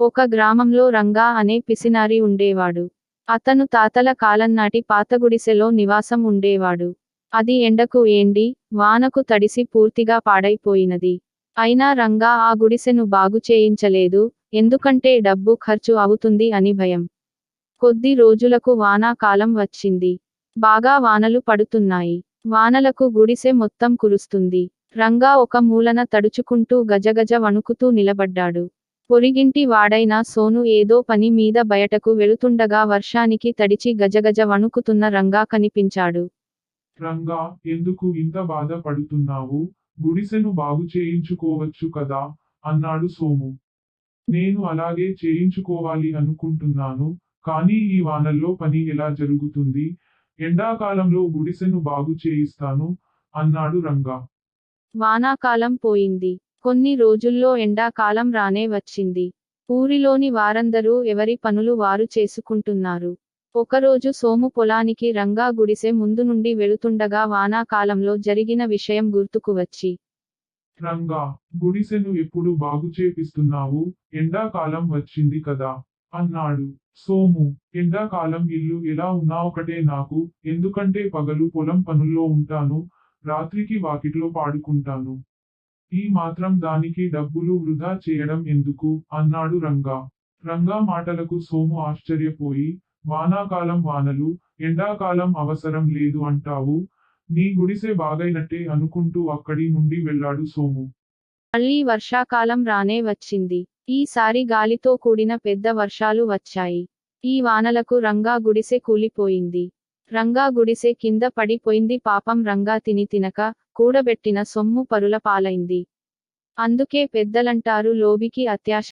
ఒక గ్రామంలో రంగా అనే పిసినారి ఉండేవాడు. అతను తాతల కాలంనాటి పాత గుడిసెలో నివాసం ఉండేవాడు. అది ఎండకు ఎండి, వానకు తడిసి పూర్తిగా పాడైపోయినది. అయినా రంగా ఆ గుడిసెను బాగు చేయించలేదు, ఎందుకంటే డబ్బు ఖర్చు అవుతుంది అని భయం. కొద్ది రోజులకు వానాకాలం వచ్చింది. బాగా వానలు పడుతున్నాయి. వానలకు గుడిసె మొత్తం కురుస్తుంది. రంగా ఒక మూలన తడుచుకుంటూ గజగజ వణుకుతూ నిలబడ్డాడు. పొరిగింటి వాడైన సోను ఏదో పని మీద బయటకు వెళుతుండగా వర్షానికి తడిచి గజగజ వణుకుతున్న రంగా కనిపించాడు. రంగా, ఎందుకు ఇంత బాధపడుతున్నావు? గుడిసెను బాగు చేయించుకోవచ్చు కదా అన్నాడు సోము. నేను అలాగే చేయించుకోవాలి అనుకుంటున్నాను, కానీ ఈ వానల్లో పని ఎలా జరుగుతుంది? ఎండాకాలంలో గుడిసెను బాగు చేయిస్తాను అన్నాడు రంగా. వానాకాలం పోయింది. కొన్ని రోజుల్లో ఎండాకాలం రానే వచ్చింది. ఊరిలోని వారందరూ ఎవరి పనులు వారు చేసుకుంటున్నారు. ఒకరోజు సోము పొలానికి రంగా గుడిసె ముందు నుండి వెళుతుండగా వానాకాలంలో జరిగిన విషయం గుర్తుకు వచ్చి, రంగా, గుడిసెను ఎప్పుడు బాగు చేపిస్తున్నావు? ఎండాకాలం వచ్చింది కదా అన్నాడు. సోము, ఎండాకాలం ఇల్లు ఎలా ఉన్నా ఒకటే నాకు, ఎందుకంటే పగలు పొలం పనుల్లో ఉంటాను, రాత్రికి వాకిట్లో పాడుకుంటాను. ఈ మాత్రం దానికి డబ్బులు వృధా చేయడం ఎందుకు అన్నాడు రంగా. రంగా మాటలకు సోము ఆశ్చర్యపోయి, వానాకాలం వానలు, ఎండాకాలం అవసరం లేదు అంటావు? నీ గుడిసె బాగైనట్టే అనుకుంటూ అక్కడి నుండి వెళ్ళాడు సోము. మళ్ళీ వర్షాకాలం రానే వచ్చింది. ఈసారి గాలితో కూడిన పెద్ద వర్షాలు వచ్చాయి. ఈ వానలకు రంగా గుడిసె కూలిపోయింది. రంగా గుడిసె కింద పడిపోయింది. పాపం రంగా తిని తినక, కూడబెట్టిన సొమ్ము పరుల పాలైంది. అందుకే పెద్దలంటారు, లోబికి అత్యాశ